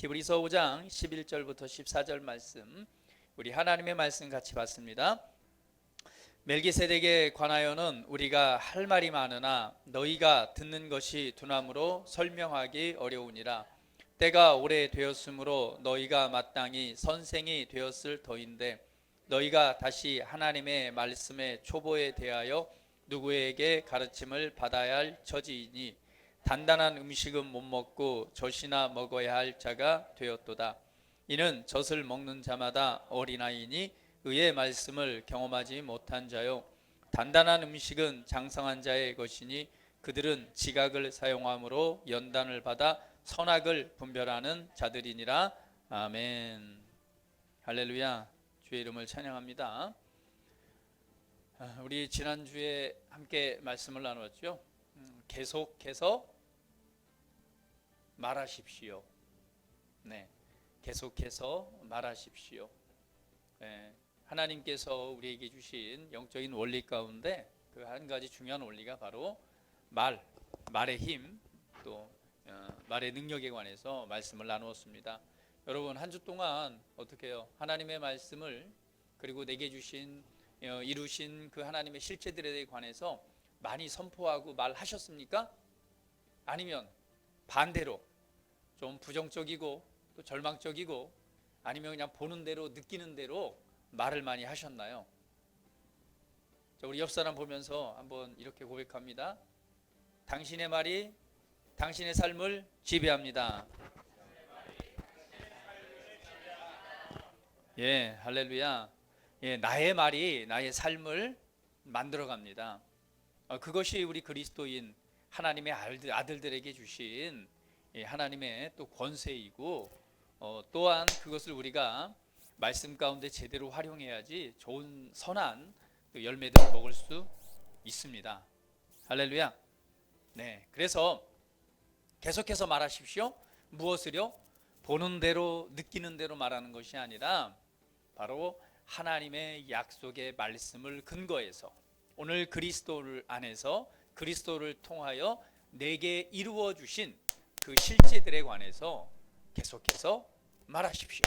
히브리서 5장 11절부터 14절 말씀, 우리 하나님의 말씀 같이 봤습니다. 멜기세덱에 관하여는 우리가 할 말이 많으나 너희가 듣는 것이 두나무로 설명하기 어려우니라. 때가 오래되었으므로 너희가 마땅히 선생이 되었을 터인데 너희가 다시 하나님의 말씀의 초보에 대하여 누구에게 가르침을 받아야 할 처지이니 단단한 음식은 못 먹고 젖이나 먹어야 할 자가 되었도다. 이는 젖을 먹는 자마다 어린아이니 의의 말씀을 경험하지 못한 자요, 단단한 음식은 장성한 자의 것이니 그들은 지각을 사용함으로 연단을 받아 선악을 분별하는 자들이니라. 아멘. 할렐루야. 주의 이름을 찬양합니다. 우리 지난주에 함께 말씀을 나눴죠. 계속해서 말하십시오. 네, 계속해서 말하십시오. 네, 하나님께서 우리에게 주신 영적인 원리 가운데 그 한 가지 중요한 원리가 바로 말의 힘, 또 말의 능력에 관해서 말씀을 나누었습니다. 여러분, 한 주 동안 어떻게 해요? 하나님의 말씀을, 그리고 내게 주신 이루신 그 하나님의 실체들에 관해서 많이 선포하고 말하셨습니까? 아니면 반대로 좀 부정적이고 또 절망적이고, 아니면 그냥 보는 대로 느끼는 대로 말을 많이 하셨나요? 자, 우리 옆 사람 보면서 한번 이렇게 고백합니다. 당신의 말이 당신의 삶을 지배합니다. 예, 할렐루야. 예, 나의 말이 나의 삶을 만들어갑니다. 그것이 우리 그리스도인 하나님의 아들들에게 주신 하나님의 또 권세이고, 또한 그것을 우리가 말씀 가운데 제대로 활용해야지 좋은 선한 열매들을 먹을 수 있습니다. 할렐루야. 네, 그래서 계속해서 말하십시오. 무엇을요? 보는 대로 느끼는 대로 말하는 것이 아니라 바로 하나님의 약속의 말씀을 근거해서 오늘 그리스도를 안에서 그리스도를 통하여 내게 이루어 주신 그 실제들에 관해서 계속해서 말하십시오.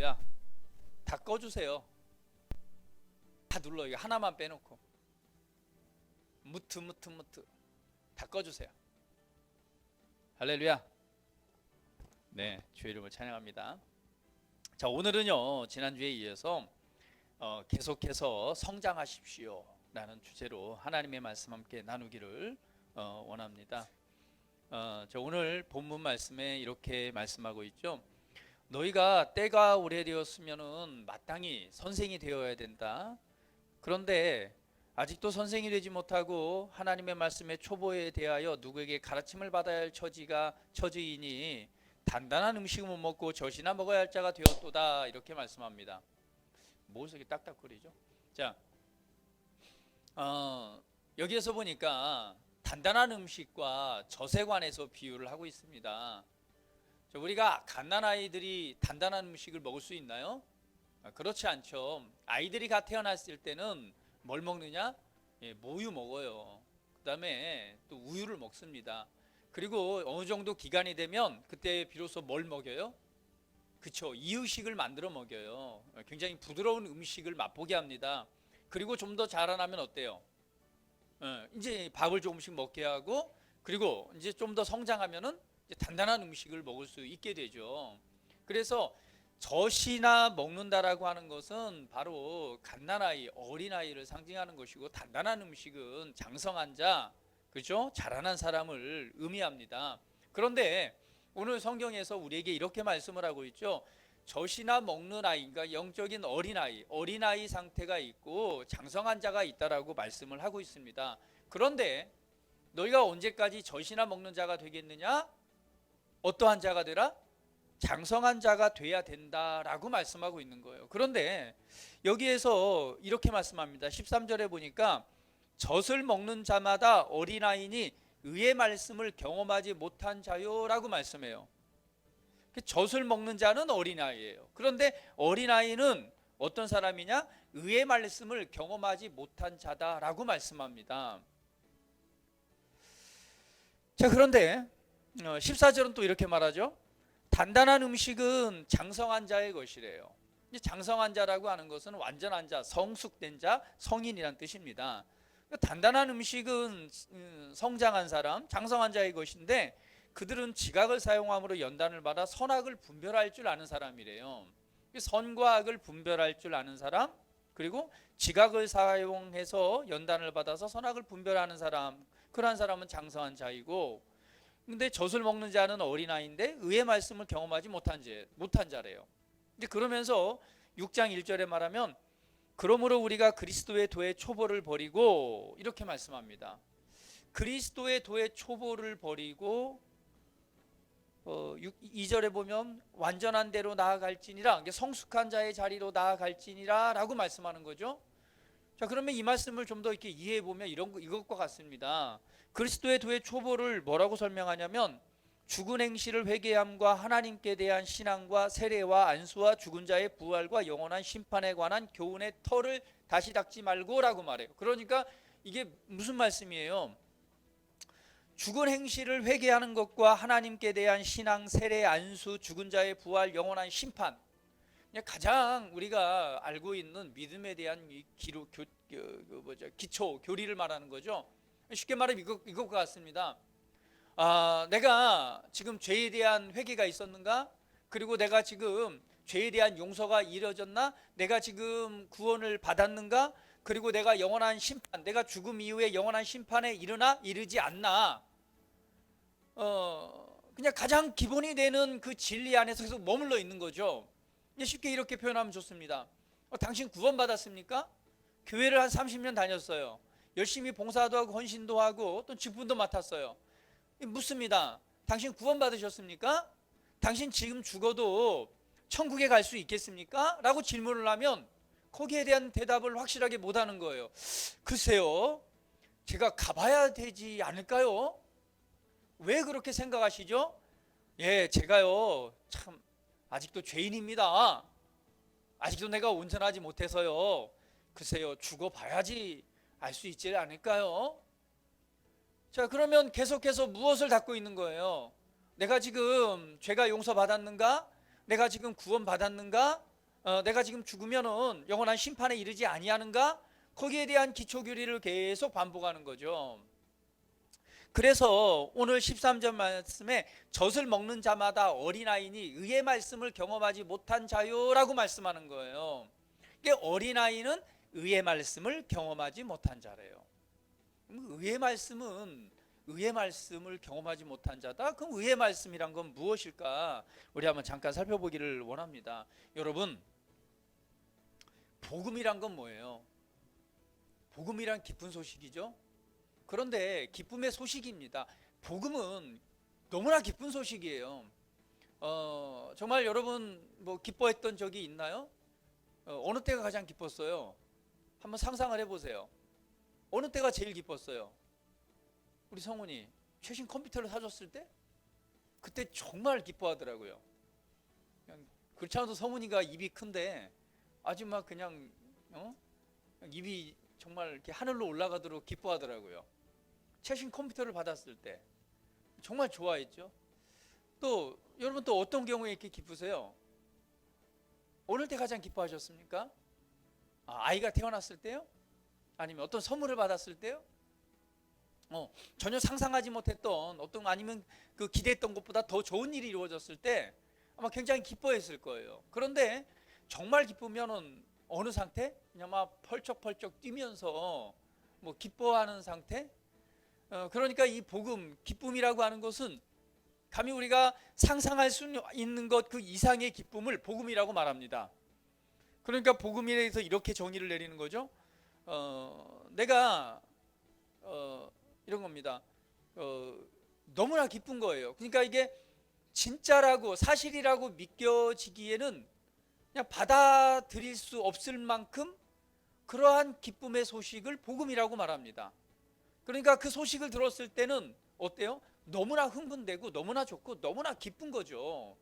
야, 다 꺼주세요. 다 눌러. 이거 하나만 빼놓고 무트 다 꺼주세요. 할렐루야. 네, 주의 이름을 찬양합니다. 자, 오늘은요, 지난주에 이어서 계속해서 성장하십시오 라는 주제로 하나님의 말씀 함께 나누기를 원합니다. 오늘 본문 말씀에 이렇게 말씀하고 있죠. 너희가 때가 오래되었으면은 마땅히 선생이 되어야 된다. 그런데 아직도 선생이 되지 못하고 하나님의 말씀의 초보에 대하여 누구에게 가르침을 받아야 할 처지이니 단단한 음식을 못 먹고 젖이나 먹어야 할 자가 되었도다. 이렇게 말씀합니다. 뭐서 이렇게 딱딱거리죠? 자, 여기에서 보니까 단단한 음식과 젖에 관해서 비유를 하고 있습니다. 우리가 갓난아이들이 단단한 음식을 먹을 수 있나요? 그렇지 않죠. 아이들이 갓 태어났을 때는 뭘 먹느냐? 모유 먹어요. 그 다음에 또 우유를 먹습니다. 그리고 어느 정도 기간이 되면 그때 비로소 뭘 먹여요? 그쵸, 이유식을 만들어 먹여요. 굉장히 부드러운 음식을 맛보게 합니다. 그리고 좀 더 자라나면 어때요? 이제 밥을 조금씩 먹게 하고, 그리고 이제 좀 더 성장하면은 이제 단단한 음식을 먹을 수 있게 되죠. 그래서 젖이나 먹는다라고 하는 것은 바로 갓난아이, 어린아이를 상징하는 것이고, 단단한 음식은 장성한 자, 그죠? 자라난 사람을 의미합니다. 그런데 오늘 성경에서 우리에게 이렇게 말씀을 하고 있죠. 젖이나 먹는 아이, 그러니까 영적인 어린아이 상태가 있고 장성한 자가 있다라고 말씀을 하고 있습니다. 그런데 너희가 언제까지 젖이나 먹는 자가 되겠느냐? 어떠한 자가 되라? 장성한 자가 돼야 된다라고 말씀하고 있는 거예요. 그런데 여기에서 이렇게 말씀합니다. 13절에 보니까 젖을 먹는 자마다 어린아이니 의의 말씀을 경험하지 못한 자요라고 말씀해요. 젖을 먹는 자는 어린아이예요. 그런데 어린아이는 어떤 사람이냐? 의의 말씀을 경험하지 못한 자다라고 말씀합니다. 자, 그런데 14절은 또 이렇게 말하죠. 단단한 음식은 장성한 자의 것이래요. 장성한 자라고 하는 것은 완전한 자, 성숙된 자, 성인이란 뜻입니다. 단단한 음식은 성장한 사람, 장성한 자의 것인데 그들은 지각을 사용함으로 연단을 받아 선악을 분별할 줄 아는 사람이래요. 선과 악을 분별할 줄 아는 사람, 그리고 지각을 사용해서 연단을 받아서 선악을 분별하는 사람, 그러한 사람은 장성한 자이고, 근데 젖을 먹는 자는 어린아이인데 의의 말씀을 경험하지 못한 자래요. 이제 그러면서 6장 1절에 말하면 그러므로 우리가 그리스도의 도의 초보를 버리고, 이렇게 말씀합니다. 그리스도의 도의 초보를 버리고 2절에 보면 완전한 대로 나아갈지니라, 성숙한 자의 자리로 나아갈지니라 라고 말씀하는 거죠. 자, 그러면 이 말씀을 좀 더 이렇게 이해해 보면 이것과 같습니다. 그리스도의 도의 초보를 뭐라고 설명하냐면 죽은 행실을 회개함과 하나님께 대한 신앙과 세례와 안수와 죽은 자의 부활과 영원한 심판에 관한 교훈의 터를 다시 닦지 말고 라고 말해요. 그러니까 이게 무슨 말씀이에요? 죽은 행실을 회개하는 것과 하나님께 대한 신앙, 세례, 안수, 죽은 자의 부활, 영원한 심판, 가장 우리가 알고 있는 믿음에 대한 기초, 교리를 말하는 거죠. 쉽게 말하면 이것과 같습니다. 내가 지금 죄에 대한 회개가 있었는가? 그리고 내가 지금 죄에 대한 용서가 이루어졌나? 내가 지금 구원을 받았는가? 그리고 내가 영원한 심판, 내가 죽음 이후에 영원한 심판에 이르지 않나? 그냥 가장 기본이 되는 그 진리 안에서 계속 머물러 있는 거죠. 쉽게 이렇게 표현하면 좋습니다. 당신 구원 받았습니까? 교회를 한 30년 다녔어요. 열심히 봉사도 하고 헌신도 하고 또 직분도 맡았어요. 묻습니다. 당신 구원 받으셨습니까? 당신 지금 죽어도 천국에 갈 수 있겠습니까? 라고 질문을 하면 거기에 대한 대답을 확실하게 못하는 거예요. 글쎄요, 제가 가봐야 되지 않을까요? 왜 그렇게 생각하시죠? 제가요 참 아직도 죄인입니다. 아직도 내가 온전하지 못해서요, 글쎄요, 죽어봐야지 알 수 있지 않을까요? 자, 그러면 계속해서 무엇을 닫고 있는 거예요? 내가 지금 죄가 용서받았는가? 내가 지금 구원받았는가? 내가 지금 죽으면은 영원한 심판에 이르지 아니하는가? 거기에 대한 기초교리를 계속 반복하는 거죠. 그래서 오늘 13절 말씀에 젖을 먹는 자마다 어린아이니 의의 말씀을 경험하지 못한 자요라고 말씀하는 거예요. 이게 어린아이는 의의 말씀을 경험하지 못한 자래요. 의의 말씀을 경험하지 못한 자다. 그럼 의의 말씀이란 건 무엇일까? 우리 한번 잠깐 살펴보기를 원합니다. 여러분, 복음이란 건 뭐예요? 복음이란 기쁜 소식이죠. 그런데 기쁨의 소식입니다. 복음은 너무나 기쁜 소식이에요. 정말 여러분 기뻐했던 적이 있나요? 어느 때가 가장 기뻤어요? 한번 상상을 해보세요. 어느 때가 제일 기뻤어요? 우리 성훈이 최신 컴퓨터를 사줬을 때? 그때 정말 기뻐하더라고요. 그렇지 않아도 성훈이가 입이 큰데 아주 막 그냥 입이 정말 이렇게 하늘로 올라가도록 기뻐하더라고요. 최신 컴퓨터를 받았을 때 정말 좋아했죠. 또 여러분 또 어떤 경우에 이렇게 기쁘세요? 어느 때 가장 기뻐하셨습니까? 아이가 태어났을 때요? 아니면 어떤 선물을 받았을 때요? 전혀 상상하지 못했던 아니면 그 기대했던 것보다 더 좋은 일이 이루어졌을 때 아마 굉장히 기뻐했을 거예요. 그런데 정말 기쁘면은 어느 상태? 그냥 막 펄쩍펄쩍 뛰면서 기뻐하는 상태? 그러니까 이 복음, 기쁨이라고 하는 것은 감히 우리가 상상할 수 있는 것 그 이상의 기쁨을 복음이라고 말합니다. 그러니까 복음에 대해서 이렇게 정의를 내리는 거죠. 내가 이런 겁니다. 너무나 기쁜 거예요. 그러니까 이게 진짜라고 사실이라고 믿겨지기에는 그냥 받아들일 수 없을 만큼 그러한 기쁨의 소식을 복음이라고 말합니다. 그러니까 그 소식을 들었을 때는 어때요? 너무나 흥분되고 너무나 좋고 너무나 기쁜 거죠.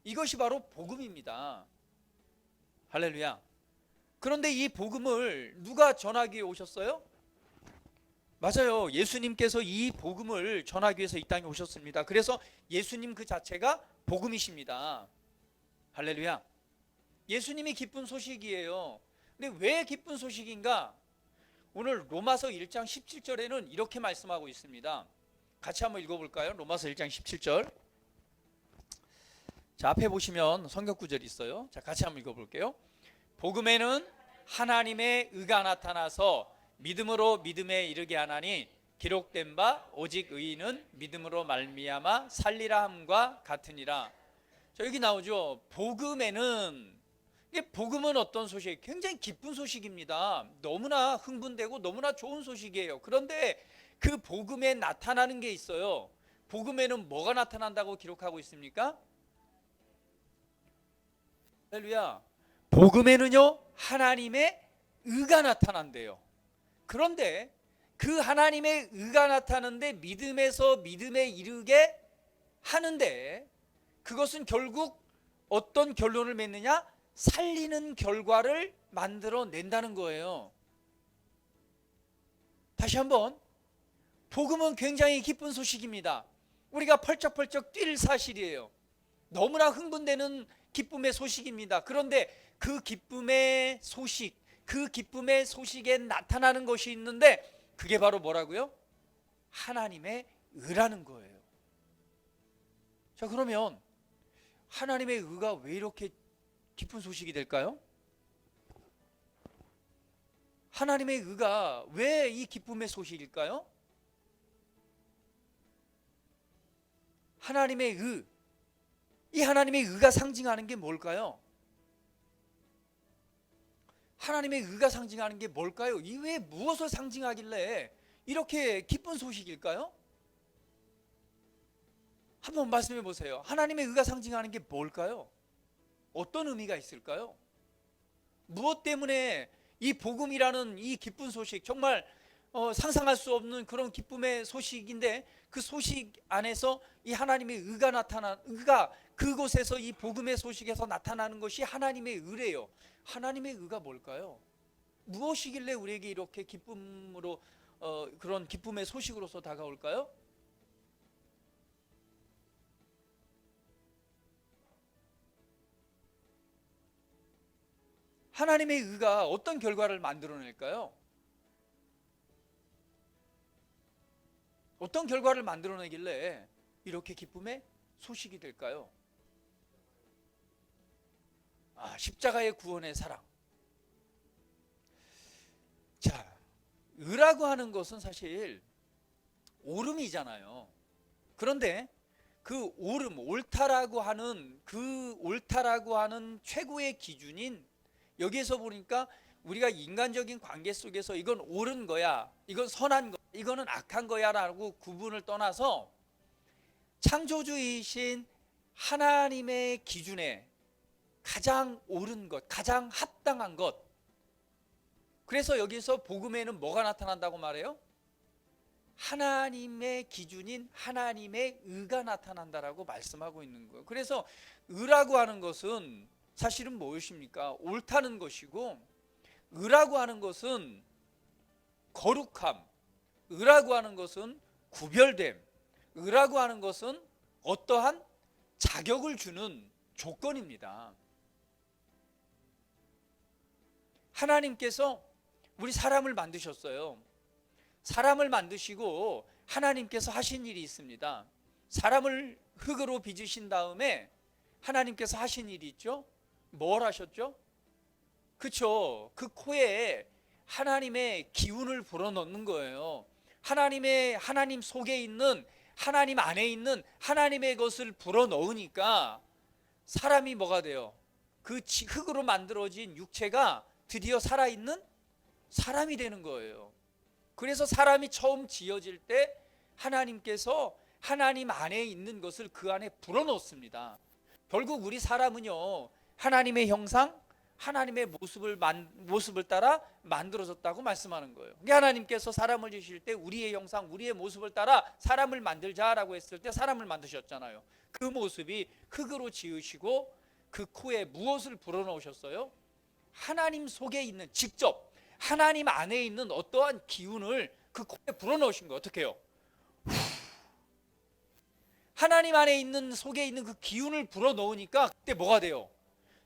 이것이 바로 복음입니다. 할렐루야. 그런데 이 복음을 누가 전하기 위해 오셨어요? 맞아요. 예수님께서 이 복음을 전하기 위해서 이 땅에 오셨습니다. 그래서 예수님 그 자체가 복음이십니다. 할렐루야. 예수님이 기쁜 소식이에요. 근데 왜 기쁜 소식인가? 오늘 로마서 1장 17절에는 이렇게 말씀하고 있습니다. 같이 한번 읽어볼까요? 로마서 1장 17절. 자, 앞에 보시면 성경 구절이 있어요. 자, 같이 한번 읽어볼게요. 복음에는 하나님의 의가 나타나서 믿음으로 믿음에 이르게 하나니 기록된 바 오직 의인은 믿음으로 말미암아 살리라 함과 같으니라. 자, 여기 나오죠. 복음에는, 이게 복음은 어떤 소식? 굉장히 기쁜 소식입니다. 너무나 흥분되고 너무나 좋은 소식이에요. 그런데 그 복음에 나타나는 게 있어요. 복음에는 뭐가 나타난다고 기록하고 있습니까? 할렐루야. 복음에는요, 하나님의 의가 나타난대요. 그런데 그 하나님의 의가 나타나는데 믿음에서 믿음에 이르게 하는데, 그것은 결국 어떤 결론을 맺느냐? 살리는 결과를 만들어낸다는 거예요. 다시 한번, 복음은 굉장히 기쁜 소식입니다. 우리가 펄쩍펄쩍 뛸 사실이에요. 너무나 흥분되는 기쁨의 소식입니다. 그런데 그 기쁨의 소식, 그 기쁨의 소식에 나타나는 것이 있는데, 그게 바로 뭐라고요? 하나님의 의라는 거예요. 자, 그러면 하나님의 의가 왜 이렇게 기쁜 소식이 될까요? 하나님의 의가 왜 이 기쁨의 소식일까요? 하나님의 의, 이 하나님의 의가 상징하는 게 뭘까요? 하나님의 의가 상징하는 게 뭘까요? 이 외에 무엇을 상징하길래 이렇게 기쁜 소식일까요? 한번 말씀해 보세요. 하나님의 의가 상징하는 게 뭘까요? 어떤 의미가 있을까요? 무엇 때문에 이 복음이라는 이 기쁜 소식, 정말 상상할 수 없는 그런 기쁨의 소식인데, 그 소식 안에서 이 하나님의 의가 의가 그곳에서 이 복음의 소식에서 나타나는 것이 하나님의 의래요. 하나님의 의가 뭘까요? 무엇이길래 우리에게 이렇게 기쁨으로 그런 기쁨의 소식으로서 다가올까요? 하나님의 의가 어떤 결과를 만들어낼까요? 어떤 결과를 만들어내길래 이렇게 기쁨의 소식이 될까요? 십자가의 구원의 사랑. 자, 의라고 하는 것은 사실 옳음이잖아요. 그런데 그 옳음, 옳다라고 하는 최고의 기준인, 여기에서 보니까 우리가 인간적인 관계 속에서 이건 옳은 거야, 이건 선한 거야, 이거는 악한 거야 라고 구분을 떠나서 창조주이신 하나님의 기준에 가장 옳은 것, 가장 합당한 것. 그래서 여기서 복음에는 뭐가 나타난다고 말해요? 하나님의 기준인 하나님의 의가 나타난다라고 말씀하고 있는 거예요. 그래서 의라고 하는 것은 사실은 무엇입니까? 옳다는 것이고, 의라고 하는 것은 거룩함, 의라고 하는 것은 구별됨, 의라고 하는 것은 어떠한 자격을 주는 조건입니다. 하나님께서 우리 사람을 만드셨어요. 사람을 만드시고 하나님께서 하신 일이 있습니다. 사람을 흙으로 빚으신 다음에 하나님께서 하신 일이 있죠. 뭘 하셨죠? 그쵸, 그 코에 하나님의 기운을 불어넣는 거예요. 하나님 속에 있는, 하나님 안에 있는 하나님의 것을 불어넣으니까 사람이 뭐가 돼요? 그 흙으로 만들어진 육체가 드디어 살아있는 사람이 되는 거예요. 그래서 사람이 처음 지어질 때 하나님께서 하나님 안에 있는 것을 그 안에 불어넣습니다. 결국 우리 사람은요, 하나님의 형상, 하나님의 모습을 따라 만들어졌다고 말씀하는 거예요. 하나님께서 사람을 지으실 때 우리의 형상, 우리의 모습을 따라 사람을 만들자라고 했을 때 사람을 만드셨잖아요. 그 모습이 흙으로 지으시고 그 코에 무엇을 불어넣으셨어요? 하나님 속에 있는, 직접 하나님 안에 있는 어떠한 기운을 그 코에 불어넣으신 거예요. 어떻게 해요? 하나님 안에 있는, 속에 있는 그 기운을 불어넣으니까 그때 뭐가 돼요?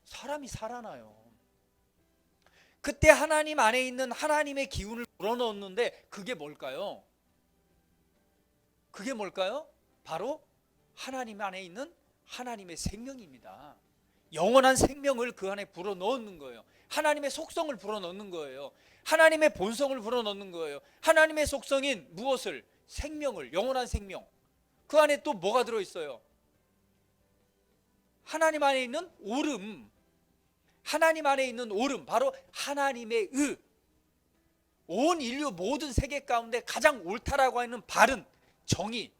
사람이 살아나요. 그때 하나님 안에 있는 하나님의 기운을 불어넣었는데 그게 뭘까요? 그게 뭘까요? 바로 하나님 안에 있는 하나님의 생명입니다. 영원한 생명을 그 안에 불어넣는 거예요. 하나님의 속성을 불어넣는 거예요. 하나님의 본성을 불어넣는 거예요. 하나님의 속성인 무엇을? 생명을, 영원한 생명. 그 안에 또 뭐가 들어있어요? 하나님 안에 있는 오름. 하나님 안에 있는 오름, 바로 하나님의 의. 온 인류 모든 세계 가운데 가장 옳다라고 하는 바른 정의,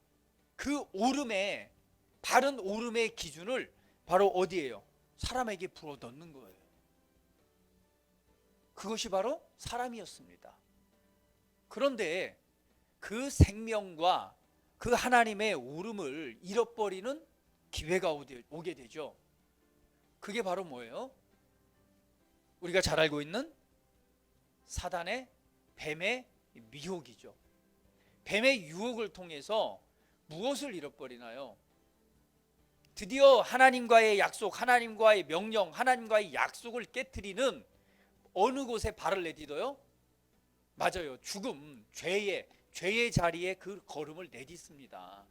그 오름의, 바른 오름의 기준을 바로 어디에요? 사람에게 불어 넣는 거예요. 그것이 바로 사람이었습니다. 그런데 그 생명과 그 하나님의 오름을 잃어버리는 기회가 오게 되죠. 그게 바로 뭐예요? 우리가 잘 알고 있는 사단의, 뱀의 미혹이죠. 뱀의 유혹을 통해서 무엇을 잃어버리나요? 드디어 하나님과의 약속, 하나님과의 명령, 하나님과의 약속을 깨트리는 어느 곳에 발을 내딛어요? 맞아요. 죽음, 죄의 자리에 그 걸음을 내딛습니다.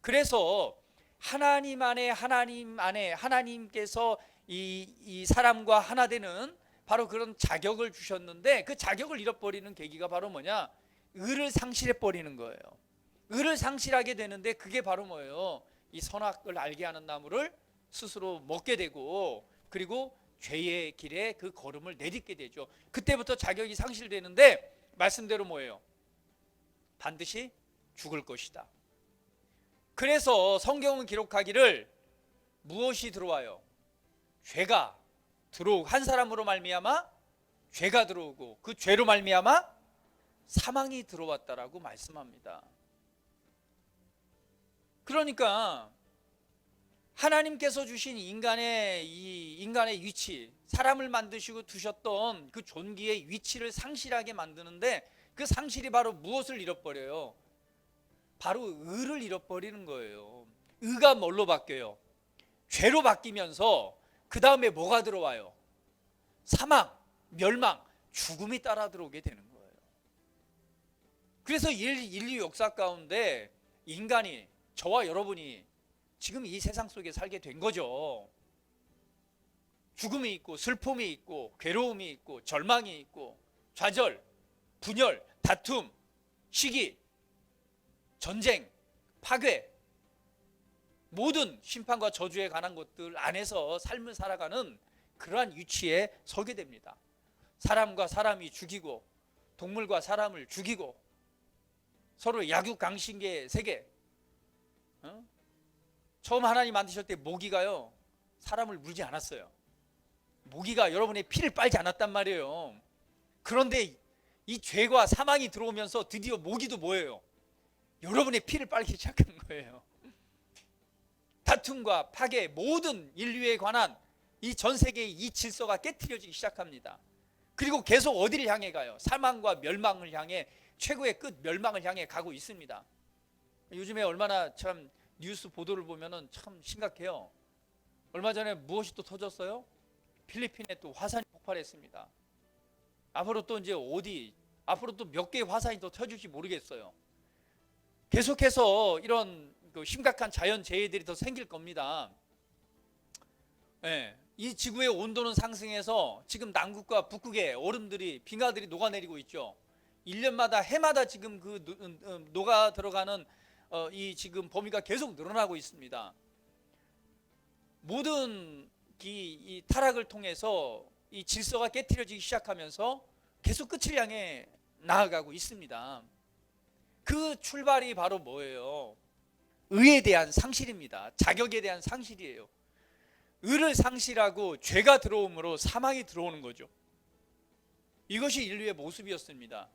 그래서 하나님 안에 하나님께서 이 사람과 하나 되는 바로 그런 자격을 주셨는데, 그 자격을 잃어버리는 계기가 바로 뭐냐? 의를 상실해 버리는 거예요. 의를 상실하게 되는데 그게 바로 뭐예요? 이 선악을 알게 하는 나무를 스스로 먹게 되고, 그리고 죄의 길에 그 걸음을 내딛게 되죠. 그때부터 자격이 상실되는데, 말씀대로 뭐예요? 반드시 죽을 것이다. 그래서 성경은 기록하기를 무엇이 들어와요? 죄가 들어오고, 한 사람으로 말미암아 죄가 들어오고, 그 죄로 말미암아 사망이 들어왔다라고 말씀합니다. 그러니까 하나님께서 주신 인간의 위치, 사람을 만드시고 두셨던 그 존귀의 위치를 상실하게 만드는데, 그 상실이 바로 무엇을 잃어버려요? 바로 의를 잃어버리는 거예요. 의가 뭘로 바뀌어요? 죄로 바뀌면서 그 다음에 뭐가 들어와요? 사망, 멸망, 죽음이 따라 들어오게 되는 거예요. 그래서 인류 역사 가운데 인간이, 저와 여러분이 지금 이 세상 속에 살게 된 거죠. 죽음이 있고, 슬픔이 있고, 괴로움이 있고, 절망이 있고, 좌절, 분열, 다툼, 시기, 전쟁, 파괴, 모든 심판과 저주에 관한 것들 안에서 삶을 살아가는 그러한 위치에 서게 됩니다. 사람과 사람이 죽이고, 동물과 사람을 죽이고, 서로 약육강식의 세계. 처음 하나님 만드실 때 모기가요, 사람을 물지 않았어요. 모기가 여러분의 피를 빨지 않았단 말이에요. 그런데 이 죄와 사망이 들어오면서 드디어 모기도 뭐예요? 여러분의 피를 빨기 시작한 거예요. 다툼과 파괴, 모든 인류에 관한 이 전 세계의 이 질서가 깨트려지기 시작합니다. 그리고 계속 어디를 향해 가요? 사망과 멸망을 향해, 최고의 끝 멸망을 향해 가고 있습니다. 요즘에 얼마나 참 뉴스 보도를 보면은 참 심각해요. 얼마 전에 무엇이 또 터졌어요? 필리핀에 또 화산이 폭발했습니다. 앞으로 또 이제 앞으로 또 몇 개의 화산이 더 터질지 모르겠어요. 계속해서 이런 심각한 자연재해들이 더 생길 겁니다. 네, 이 지구의 온도는 상승해서 지금 남극과 북극의 얼음들이, 빙하들이 녹아내리고 있죠. 1년마다 해마다 지금 그 녹아 들어가는 이 지금 범위가 계속 늘어나고 있습니다. 모든 이 타락을 통해서 이 질서가 깨트려지기 시작하면서 계속 끝을 향해 나아가고 있습니다. 그 출발이 바로 뭐예요? 의에 대한 상실입니다. 자격에 대한 상실이에요. 의를 상실하고 죄가 들어옴으로 사망이 들어오는 거죠. 이것이 인류의 모습이었습니다.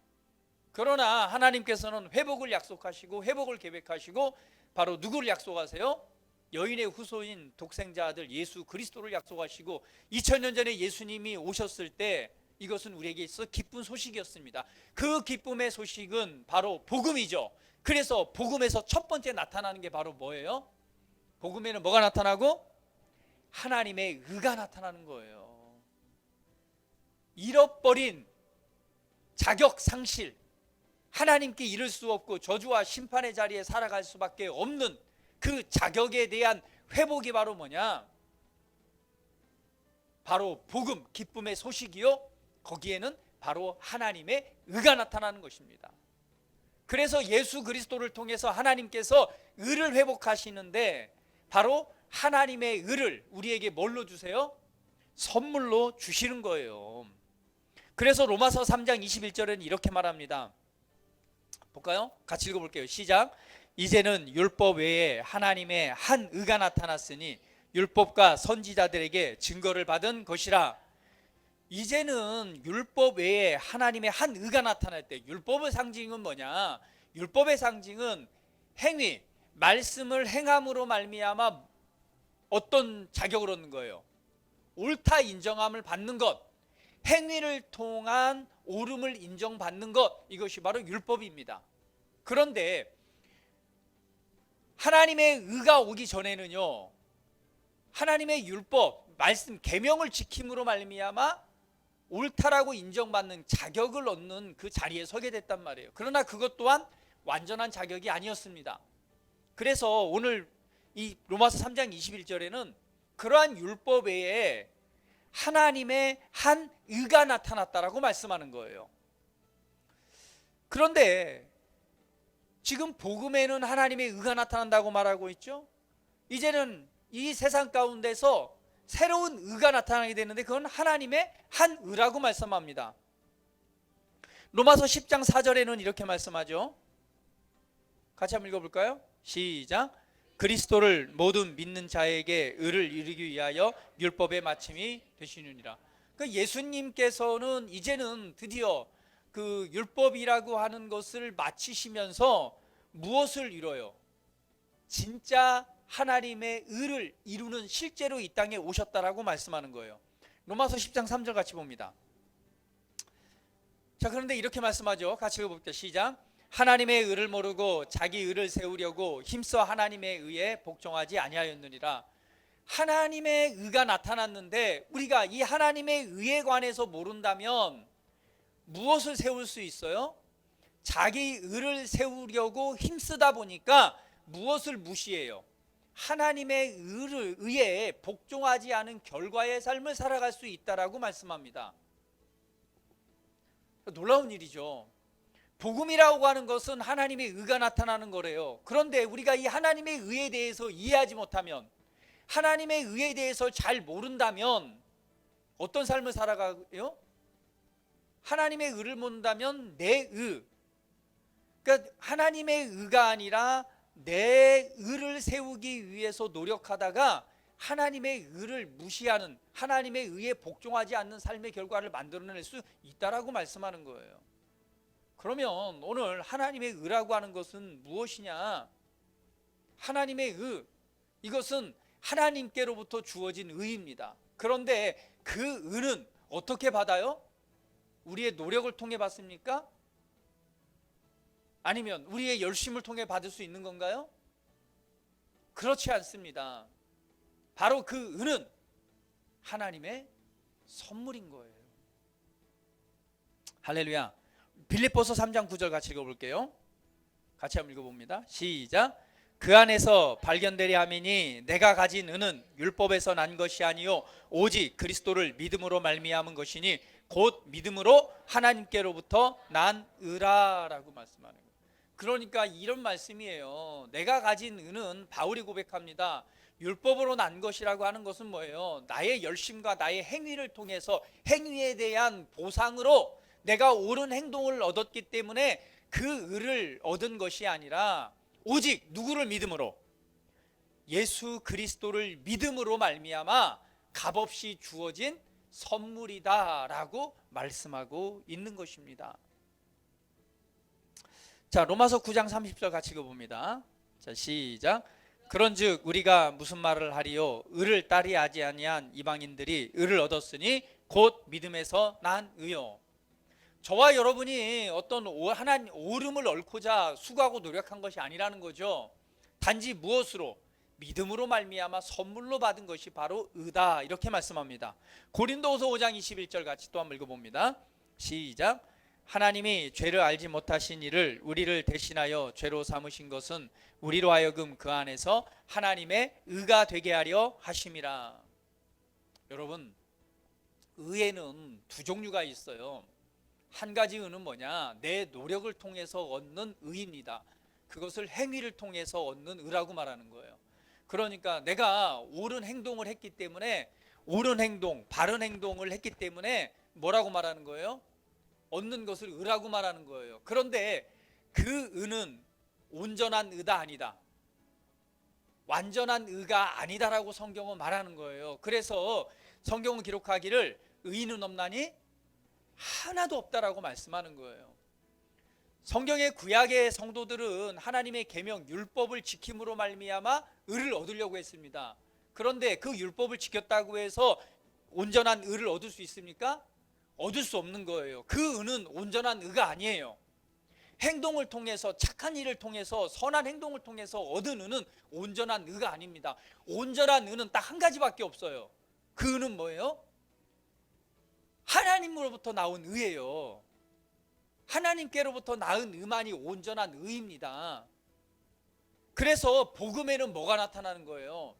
그러나 하나님께서는 회복을 약속하시고, 회복을 계획하시고, 바로 누구를 약속하세요? 여인의 후손인 독생자 아들 예수 그리스도를 약속하시고, 2000년 전에 예수님이 오셨을 때 이것은 우리에게 있어 기쁜 소식이었습니다. 그 기쁨의 소식은 바로 복음이죠. 그래서 복음에서 첫 번째 나타나는 게 바로 뭐예요? 복음에는 뭐가 나타나고? 하나님의 의가 나타나는 거예요. 잃어버린 자격 상실, 하나님께 이를 수 없고 저주와 심판의 자리에 살아갈 수밖에 없는 그 자격에 대한 회복이 바로 뭐냐? 바로 복음, 기쁨의 소식이요. 거기에는 바로 하나님의 의가 나타나는 것입니다. 그래서 예수 그리스도를 통해서 하나님께서 의를 회복하시는데 바로 하나님의 의를 우리에게 뭘로 주세요? 선물로 주시는 거예요. 그래서 로마서 3장 21절에는 이렇게 말합니다. 볼까요? 같이 읽어볼게요. 시작. 이제는 율법 외에 하나님의 한 의가 나타났으니 율법과 선지자들에게 증거를 받은 것이라. 이제는 율법 외에 하나님의 한 의가 나타날 때, 율법의 상징은 뭐냐? 율법의 상징은 행위, 말씀을 행함으로 말미암아 어떤 자격을 얻는 거예요? 옳다 인정함을 받는 것, 행위를 통한 옳음을 인정받는 것, 이것이 바로 율법입니다. 그런데 하나님의 의가 오기 전에는요, 하나님의 율법, 말씀, 계명을 지킴으로 말미암아 옳다라고 인정받는 자격을 얻는 그 자리에 서게 됐단 말이에요. 그러나 그것 또한 완전한 자격이 아니었습니다. 그래서 오늘 이 로마서 3장 21절에는 그러한 율법 외에 하나님의 한 의가 나타났다라고 말씀하는 거예요. 그런데 지금 복음에는 하나님의 의가 나타난다고 말하고 있죠. 이제는 이 세상 가운데서 새로운 의가 나타나게 되는데 그건 하나님의 한 의라고 말씀합니다. 로마서 10장 4절에는 이렇게 말씀하죠. 같이 한번 읽어볼까요? 시작. 그리스도를 모든 믿는 자에게 의를 이루기 위하여 율법의 마침이 되시느니라. 그 예수님께서는 이제는 드디어 그 율법이라고 하는 것을 마치시면서 무엇을 이뤄요? 진짜 하나님의 의를 이루는 실제로 이 땅에 오셨다라고 말씀하는 거예요. 로마서 10장 3절 같이 봅니다. 자, 그런데 이렇게 말씀하죠. 같이 읽어볼게요. 시작. 하나님의 의를 모르고 자기 의를 세우려고 힘써 하나님의 의에 복종하지 아니하였느니라. 하나님의 의가 나타났는데 우리가 이 하나님의 의에 관해서 모른다면 무엇을 세울 수 있어요? 자기 의를 세우려고 힘쓰다 보니까 무엇을 무시해요? 하나님의 의에 복종하지 않은 결과의 삶을 살아갈 수 있다라고 말씀합니다. 놀라운 일이죠. 복음이라고 하는 것은 하나님의 의가 나타나는 거래요. 그런데 우리가 이 하나님의 의에 대해서 이해하지 못하면, 하나님의 의에 대해서 잘 모른다면 어떤 삶을 살아가요? 하나님의 의를 모른다면 내 의, 그러니까 하나님의 의가 아니라 내 의를 세우기 위해서 노력하다가 하나님의 의를 무시하는, 하나님의 의에 복종하지 않는 삶의 결과를 만들어낼 수 있다라고 말씀하는 거예요. 그러면 오늘 하나님의 의라고 하는 것은 무엇이냐? 하나님의 의, 이것은 하나님께로부터 주어진 의입니다. 그런데 그 의는 어떻게 받아요? 우리의 노력을 통해 받습니까? 아니면 우리의 열심을 통해 받을 수 있는 건가요? 그렇지 않습니다. 바로 그 의는 하나님의 선물인 거예요. 할렐루야. 빌립보서 3장 9절 같이 읽어볼게요. 같이 한번 읽어봅니다. 시작. 그 안에서 발견되려 함이니 내가 가진 의는 율법에서 난 것이 아니요 오직 그리스도를 믿음으로 말미암은 것이니 곧 믿음으로 하나님께로부터 난 의라라고 말씀하는 거예요. 그러니까 이런 말씀이에요. 내가 가진 의는, 바울이 고백합니다, 율법으로 난 것이라고 하는 것은 뭐예요? 나의 열심과 나의 행위를 통해서 행위에 대한 보상으로 내가 옳은 행동을 얻었기 때문에 그 의를 얻은 것이 아니라 오직 누구를 믿음으로? 예수 그리스도를 믿음으로 말미암아 값없이 주어진 선물이다라고 말씀하고 있는 것입니다. 자, 로마서 9장 30절 같이 읽어봅니다. 자, 시작. 그런즉 우리가 무슨 말을 하리요? 의를 따르지 아니한 이방인들이 의를 얻었으니 곧 믿음에서 난 의요. 저와 여러분이 어떤 하나님 오름을 얻고자 수고하고 노력한 것이 아니라는 거죠. 단지 무엇으로? 믿음으로 말미암아 선물로 받은 것이 바로 의다, 이렇게 말씀합니다. 고린도후서 5장 21절 같이 또 한번 읽어봅니다. 시작. 하나님이 죄를 알지 못하신 이를 우리를 대신하여 죄로 삼으신 것은 우리로 하여금 그 안에서 하나님의 의가 되게 하려 하심이라. 여러분, 의에는 두 종류가 있어요. 한 가지 의는 뭐냐? 내 노력을 통해서 얻는 의입니다. 그것을 행위를 통해서 얻는 의라고 말하는 거예요. 그러니까 내가 옳은 행동을 했기 때문에, 옳은 행동, 바른 행동을 했기 때문에 뭐라고 말하는 거예요? 얻는 것을 의라고 말하는 거예요. 그런데 그 의는 온전한 의다 아니다, 완전한 의가 아니다라고 성경은 말하는 거예요. 그래서 성경은 기록하기를 의인은 없나니 하나도 없다라고 말씀하는 거예요. 성경의 구약의 성도들은 하나님의 계명 율법을 지킴으로 말미암아 의를 얻으려고 했습니다. 그런데 그 율법을 지켰다고 해서 온전한 의를 얻을 수 있습니까? 얻을 수 없는 거예요. 그 의는 온전한 의가 아니에요. 행동을 통해서, 착한 일을 통해서, 선한 행동을 통해서 얻은 의는 온전한 의가 아닙니다. 온전한 의는 딱 한 가지밖에 없어요. 그 의는 뭐예요? 하나님으로부터 나온 의예요. 하나님께로부터 나은 의만이 온전한 의입니다. 그래서 복음에는 뭐가 나타나는 거예요?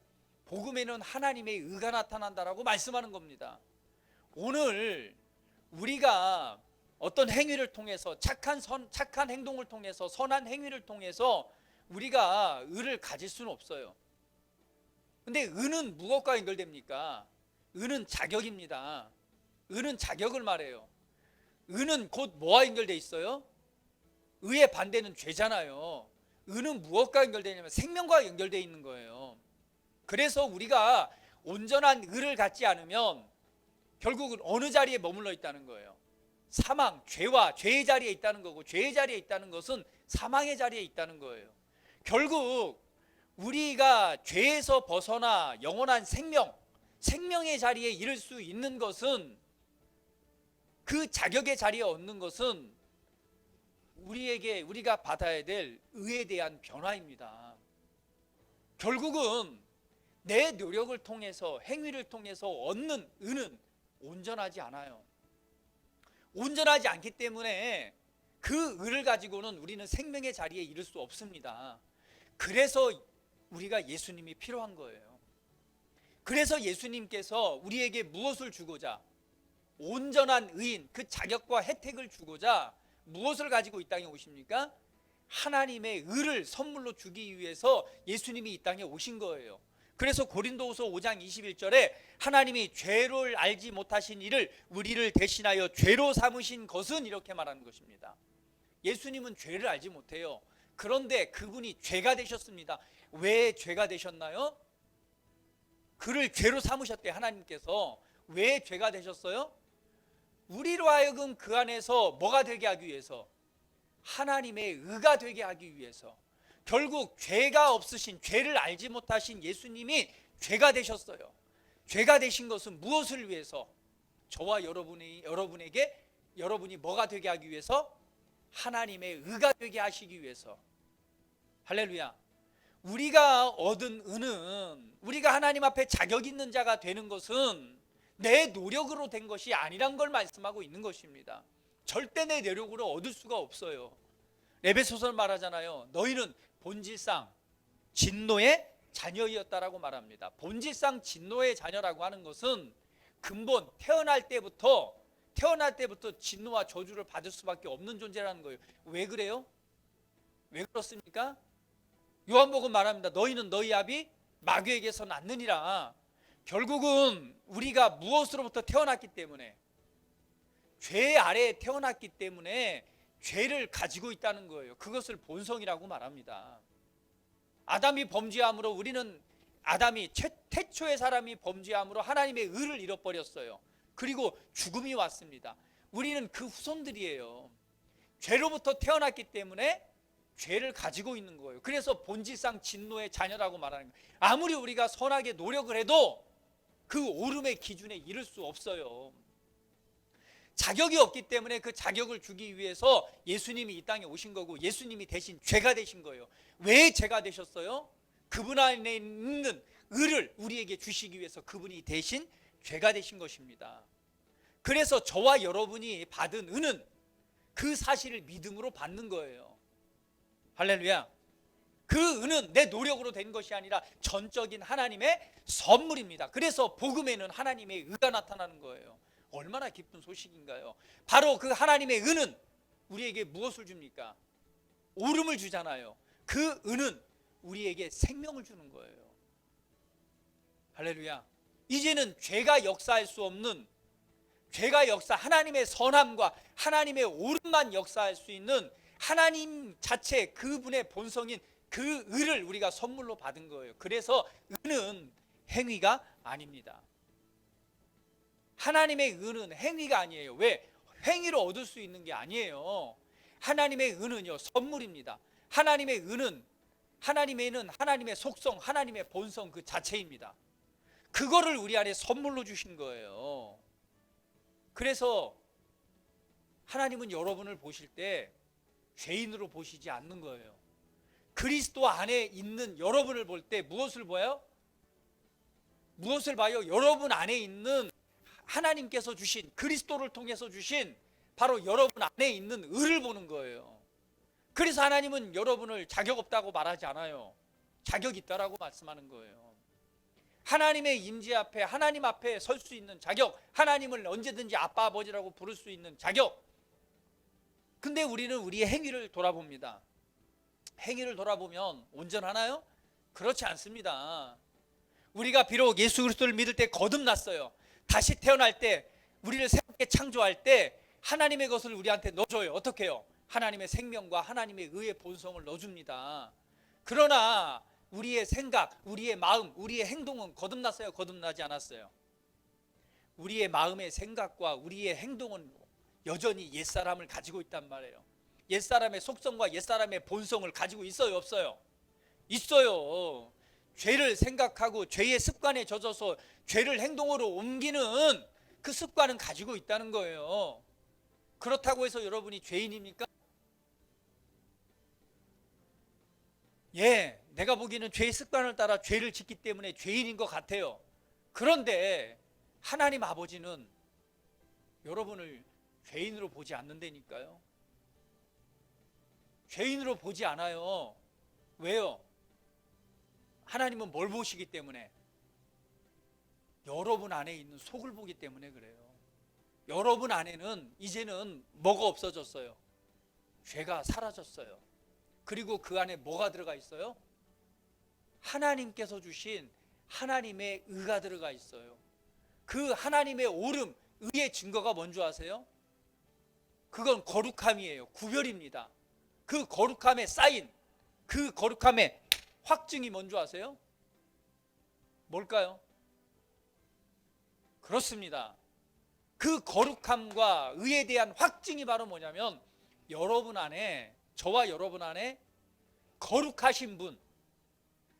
복음에는 하나님의 의가 나타난다라고 말씀하는 겁니다. 오늘 우리가 어떤 행위를 통해서, 착한 행동을 통해서, 선한 행위를 통해서 우리가 의를 가질 수는 없어요. 근데 의는 무엇과 연결됩니까? 의는 자격입니다. 의는 자격을 말해요. 의는 곧 뭐와 연결되어 있어요? 의의 반대는 죄잖아요. 의는 무엇과 연결되냐면 생명과 연결되어 있는 거예요. 그래서 우리가 온전한 의를 갖지 않으면 결국은 어느 자리에 머물러 있다는 거예요? 사망, 죄의 자리에 있다는 거고, 죄의 자리에 있다는 것은 사망의 자리에 있다는 거예요. 결국 우리가 죄에서 벗어나 영원한 생명의 자리에 이를 수 있는 것은, 그 자격의 자리에 얻는 것은 우리가 받아야 될 의에 대한 변화입니다. 결국은 내 노력을 통해서, 행위를 통해서 얻는 의는 온전하지 않아요. 온전하지 않기 때문에 그 의를 가지고는 우리는 생명의 자리에 이를 수 없습니다. 그래서 우리가 예수님이 필요한 거예요. 그래서 예수님께서 우리에게 무엇을 주고자, 온전한 의인, 그 자격과 혜택을 주고자 무엇을 가지고 이 땅에 오십니까? 하나님의 의를 선물로 주기 위해서 예수님이 이 땅에 오신 거예요. 그래서 고린도후서 5장 21절에 하나님이 죄를 알지 못하신 이를 우리를 대신하여 죄로 삼으신 것은, 이렇게 말하는 것입니다. 예수님은 죄를 알지 못해요. 그런데 그분이 죄가 되셨습니다. 왜 죄가 되셨나요? 그를 죄로 삼으셨대. 하나님께서 왜 죄가 되셨어요? 우리로 하여금 그 안에서 뭐가 되게 하기 위해서? 하나님의 의가 되게 하기 위해서. 결국 죄가 없으신, 죄를 알지 못하신 예수님이 죄가 되셨어요. 죄가 되신 것은 무엇을 위해서? 저와 여러분에게, 여러분이 뭐가 되게 하기 위해서? 하나님의 의가 되게 하시기 위해서. 할렐루야. 우리가 얻은 의는, 우리가 하나님 앞에 자격 있는 자가 되는 것은 내 노력으로 된 것이 아니란 걸 말씀하고 있는 것입니다. 절대 내 노력으로 얻을 수가 없어요. 에베소서는 말하잖아요. 너희는 본질상 진노의 자녀이었다라고 말합니다. 본질상 진노의 자녀라고 하는 것은 근본 태어날 때부터 진노와 저주를 받을 수밖에 없는 존재라는 거예요. 왜 그래요? 왜 그렇습니까? 요한복음 말합니다. 너희는 너희 아비 마귀에게서 났느니라. 결국은 우리가 무엇으로부터 태어났기 때문에, 죄 아래에 태어났기 때문에 죄를 가지고 있다는 거예요. 그것을 본성이라고 말합니다. 아담이 범죄함으로 태초의 사람이 범죄함으로 하나님의 의를 잃어버렸어요. 그리고 죽음이 왔습니다. 우리는 그 후손들이에요. 죄로부터 태어났기 때문에 죄를 가지고 있는 거예요. 그래서 본질상 진노의 자녀라고 말하는 거예요. 아무리 우리가 선하게 노력을 해도 그 오름의 기준에 이를 수 없어요. 자격이 없기 때문에 그 자격을 주기 위해서 예수님이 이 땅에 오신 거고, 예수님이 대신 죄가 되신 거예요. 왜 죄가 되셨어요? 그분 안에 있는 의를 우리에게 주시기 위해서 그분이 대신 죄가 되신 것입니다. 그래서 저와 여러분이 받은 은은 그 사실을 믿음으로 받는 거예요. 할렐루야. 그 은은 내 노력으로 된 것이 아니라 전적인 하나님의 선물입니다. 그래서 복음에는 하나님의 의가 나타나는 거예요. 얼마나 기쁜 소식인가요? 바로 그 하나님의 은은 우리에게 무엇을 줍니까? 오름을 주잖아요. 그 은은 우리에게 생명을 주는 거예요. 할렐루야. 이제는 죄가 역사할 수 없는, 하나님의 선함과 하나님의 오름만 역사할 수 있는 하나님 자체, 그분의 본성인 그 의를 우리가 선물로 받은 거예요. 그래서 은은 행위가 아닙니다. 하나님의 은은 행위가 아니에요. 왜? 행위로 얻을 수 있는 게 아니에요. 하나님의 은은요, 선물입니다. 하나님의 은은 하나님의 속성, 하나님의 본성 그 자체입니다. 그거를 우리 안에 선물로 주신 거예요. 그래서 하나님은 여러분을 보실 때 죄인으로 보시지 않는 거예요. 그리스도 안에 있는 여러분을 볼 때 무엇을 봐요? 무엇을 봐요? 여러분 안에 있는 하나님께서 주신, 그리스도를 통해서 주신 바로 여러분 안에 있는 의를 보는 거예요. 그래서 하나님은 여러분을 자격 없다고 말하지 않아요. 자격 있다라고 말씀하는 거예요. 하나님의 임재 앞에, 하나님 앞에 설 수 있는 자격, 하나님을 언제든지 아빠 아버지라고 부를 수 있는 자격. 근데 우리는 우리의 행위를 돌아봅니다. 행위를 돌아보면 온전하나요? 그렇지 않습니다. 우리가 비록 예수 그리스도를 믿을 때 거듭났어요. 다시 태어날 때, 우리를 새롭게 창조할 때 하나님의 것을 우리한테 넣어줘요. 어떻게 해요? 하나님의 생명과 하나님의 의의 본성을 넣어줍니다. 그러나 우리의 생각, 우리의 마음, 우리의 행동은 거듭났어요? 거듭나지 않았어요? 우리의 마음의 생각과 우리의 행동은 여전히 옛사람을 가지고 있단 말이에요. 옛사람의 속성과 옛사람의 본성을 가지고 있어요? 없어요? 있어요. 죄를 생각하고 죄의 습관에 젖어서 죄를 행동으로 옮기는 그 습관은 가지고 있다는 거예요. 그렇다고 해서 여러분이 죄인입니까? 예, 내가 보기에는 죄의 습관을 따라 죄를 짓기 때문에 죄인인 것 같아요. 그런데 하나님 아버지는 여러분을 죄인으로 보지 않는다니까요. 죄인으로 보지 않아요. 왜요? 하나님은 뭘 보시기 때문에? 여러분 안에 있는 속을 보기 때문에 그래요. 여러분 안에는 이제는 뭐가 없어졌어요? 죄가 사라졌어요. 그리고 그 안에 뭐가 들어가 있어요? 하나님께서 주신 하나님의 의가 들어가 있어요. 그 하나님의 오름, 의의 증거가 뭔지 아세요? 그건 거룩함이에요. 구별입니다. 그 거룩함의 사인, 그 거룩함의 확증이 뭔지 아세요? 뭘까요? 그렇습니다. 그 거룩함과 의에 대한 확증이 바로 뭐냐면, 여러분 안에, 저와 여러분 안에 거룩하신 분,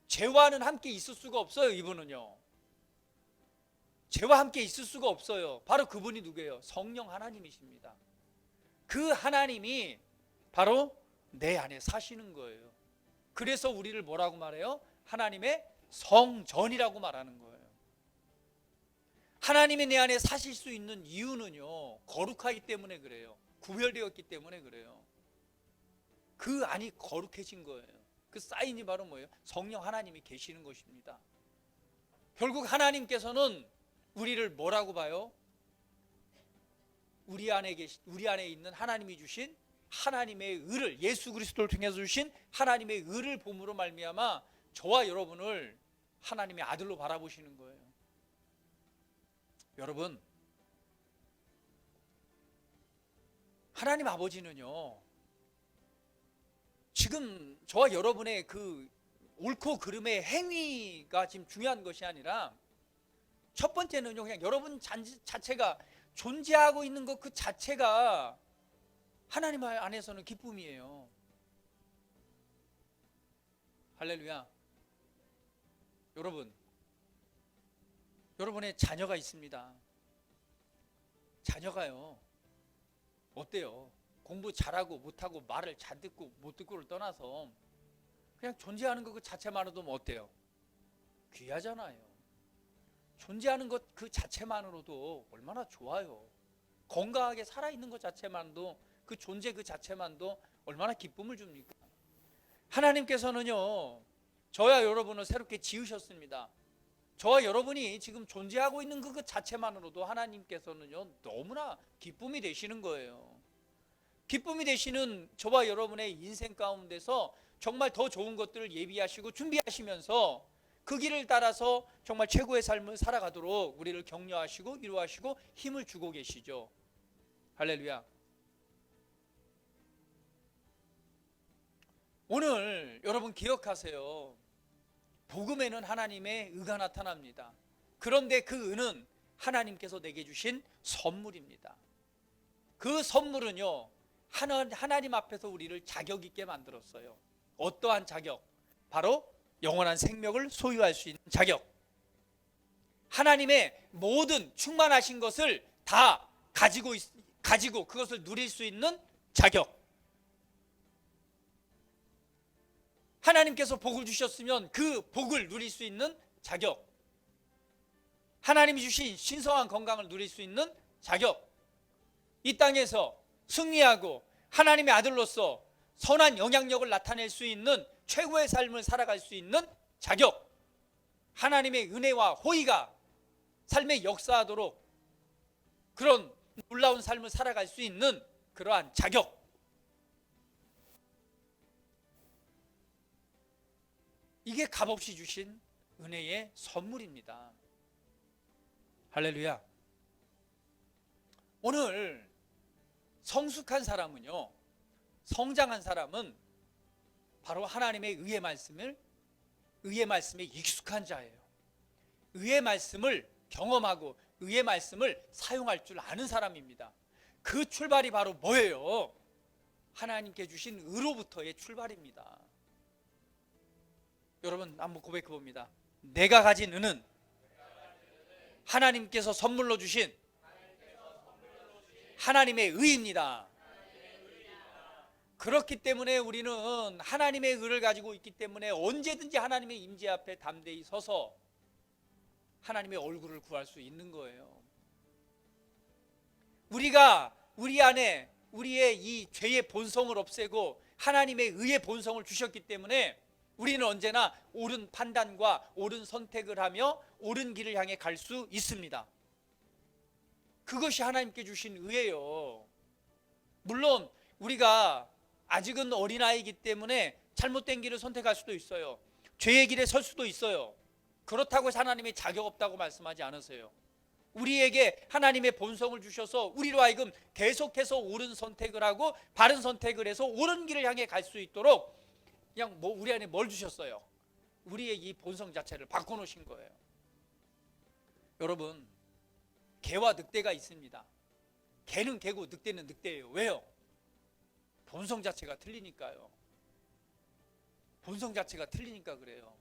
죄와는 함께 있을 수가 없어요. 이분은요, 죄와 함께 있을 수가 없어요. 바로 그분이 누구예요? 성령 하나님이십니다. 그 하나님이 바로 내 안에 사시는 거예요. 그래서 우리를 뭐라고 말해요? 하나님의 성전이라고 말하는 거예요. 하나님이 내 안에 사실 수 있는 이유는요, 거룩하기 때문에 그래요. 구별되었기 때문에 그래요. 그 안이 거룩해진 거예요. 그 사인이 바로 뭐예요? 성령 하나님이 계시는 것입니다. 결국 하나님께서는 우리를 뭐라고 봐요? 우리 안에 있는 하나님이 주신 하나님의 의를, 예수 그리스도를 통해서 주신 하나님의 의를 봄으로 말미암아 저와 여러분을 하나님의 아들로 바라보시는 거예요. 여러분, 하나님 아버지는요, 지금 저와 여러분의 그 옳고 그름의 행위가 지금 중요한 것이 아니라, 첫 번째는요, 그냥 여러분 자체가 존재하고 있는 것 그 자체가 하나님 안에서는 기쁨이에요. 할렐루야. 여러분의 자녀가 있습니다. 자녀가요, 어때요? 공부 잘하고 못하고 말을 잘 듣고 못 듣고를 떠나서 그냥 존재하는 것 그 자체만으로도 뭐 어때요? 귀하잖아요. 존재하는 것 그 자체만으로도 얼마나 좋아요. 건강하게 살아있는 것 자체만도, 그 존재 그 자체만도 얼마나 기쁨을 줍니까? 하나님께서는요, 저와 여러분을 새롭게 지으셨습니다. 저와 여러분이 지금 존재하고 있는 그 자체만으로도 하나님께서는요, 너무나 기쁨이 되시는 거예요. 기쁨이 되시는 저와 여러분의 인생 가운데서 정말 더 좋은 것들을 예비하시고 준비하시면서 그 길을 따라서 정말 최고의 삶을 살아가도록 우리를 격려하시고 위로하시고 힘을 주고 계시죠. 할렐루야. 오늘 여러분 기억하세요. 복음에는 하나님의 의가 나타납니다. 그런데 그 의는 하나님께서 내게 주신 선물입니다. 그 선물은요, 하나님 앞에서 우리를 자격 있게 만들었어요. 어떠한 자격? 바로 영원한 생명을 소유할 수 있는 자격. 하나님의 모든 충만하신 것을 다 가지고 그것을 누릴 수 있는 자격. 하나님께서 복을 주셨으면 그 복을 누릴 수 있는 자격. 하나님이 주신 신성한 건강을 누릴 수 있는 자격. 이 땅에서 승리하고 하나님의 아들로서 선한 영향력을 나타낼 수 있는 최고의 삶을 살아갈 수 있는 자격. 하나님의 은혜와 호의가 삶에 역사하도록 그런 놀라운 삶을 살아갈 수 있는 그러한 자격. 이게 값없이 주신 은혜의 선물입니다. 할렐루야. 오늘 성숙한 사람은요, 성장한 사람은 바로 하나님의 의의 말씀에 익숙한 자예요. 의의 말씀을 경험하고 의의 말씀을 사용할 줄 아는 사람입니다. 그 출발이 바로 뭐예요? 하나님께 주신 의로부터의 출발입니다. 여러분 한번 고백해 봅니다. 내가 가진 의는 하나님께서 선물로 주신 하나님의 의입니다. 그렇기 때문에 우리는 하나님의 의를 가지고 있기 때문에 언제든지 하나님의 임재 앞에 담대히 서서 하나님의 얼굴을 구할 수 있는 거예요. 우리가 우리 안에 우리의 이 죄의 본성을 없애고 하나님의 의의 본성을 주셨기 때문에 우리는 언제나 옳은 판단과 옳은 선택을 하며 옳은 길을 향해 갈 수 있습니다. 그것이 하나님께 주신 의예요. 물론 우리가 아직은 어린아이이기 때문에 잘못된 길을 선택할 수도 있어요. 죄의 길에 설 수도 있어요. 그렇다고 해서 하나님이 자격 없다고 말씀하지 않으세요. 우리에게 하나님의 본성을 주셔서 우리로 하여금 계속해서 옳은 선택을 하고 바른 선택을 해서 옳은 길을 향해 갈 수 있도록 그냥 우리 안에 뭘 주셨어요? 우리의 이 본성 자체를 바꿔놓으신 거예요. 여러분, 개와 늑대가 있습니다. 개는 개고 늑대는 늑대예요. 왜요? 본성 자체가 틀리니까요. 본성 자체가 틀리니까 그래요.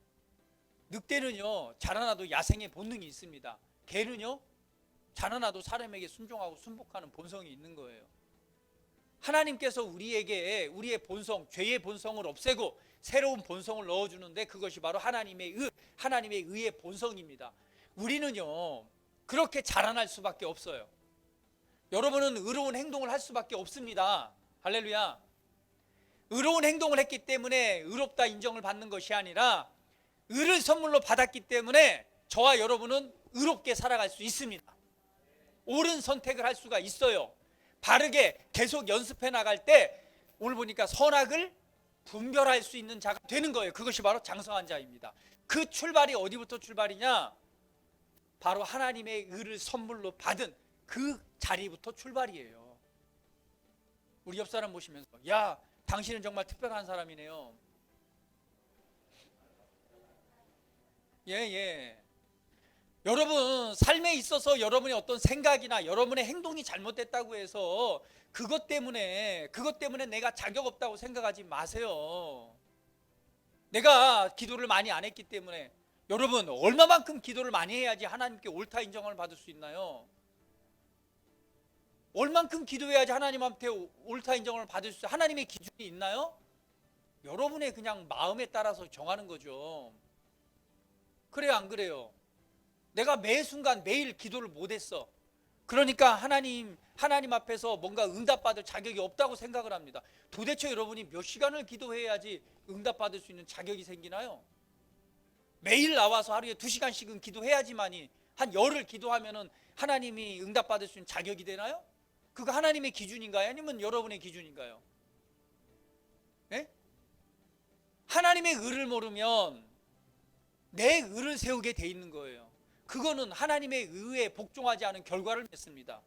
늑대는요, 자라나도 야생의 본능이 있습니다. 개는요, 자라나도 사람에게 순종하고 순복하는 본성이 있는 거예요. 하나님께서 우리에게 우리의 본성, 죄의 본성을 없애고 새로운 본성을 넣어주는데 그것이 바로 하나님의 의의 본성입니다. 우리는요, 그렇게 자라날 수밖에 없어요. 여러분은 의로운 행동을 할 수밖에 없습니다. 할렐루야. 의로운 행동을 했기 때문에 의롭다 인정을 받는 것이 아니라 의를 선물로 받았기 때문에 저와 여러분은 의롭게 살아갈 수 있습니다. 옳은 선택을 할 수가 있어요. 바르게 계속 연습해 나갈 때 오늘 보니까 선악을 분별할 수 있는 자가 되는 거예요. 그것이 바로 장성한 자입니다. 그 출발이 어디부터 출발이냐? 바로 하나님의 의를 선물로 받은 그 자리부터 출발이에요. 우리 옆 사람 보시면서, 야, 당신은 정말 특별한 사람이네요. 예. 여러분, 삶에 있어서 여러분의 어떤 생각이나 여러분의 행동이 잘못됐다고 해서 그것 때문에 내가 자격 없다고 생각하지 마세요. 내가 기도를 많이 안 했기 때문에, 여러분, 얼마만큼 기도를 많이 해야지 하나님께 옳다 인정을 받을 수 있나요? 얼만큼 기도해야지 하나님한테 옳다 인정을 받을 수 있어요? 하나님의 기준이 있나요? 여러분의 그냥 마음에 따라서 정하는 거죠. 그래요, 안 그래요? 내가 매 순간 매일 기도를 못했어. 그러니까 하나님 앞에서 뭔가 응답받을 자격이 없다고 생각을 합니다. 도대체 여러분이 몇 시간을 기도해야지 응답받을 수 있는 자격이 생기나요? 매일 나와서 하루에 2시간씩은 기도해야지만이, 한 열흘 기도하면은 하나님이 응답받을 수 있는 자격이 되나요? 그거 하나님의 기준인가요? 아니면 여러분의 기준인가요? 네? 하나님의 의를 모르면 내 의를 세우게 돼 있는 거예요. 그거는 하나님의 의에 복종하지 않은 결과를 맺습니다.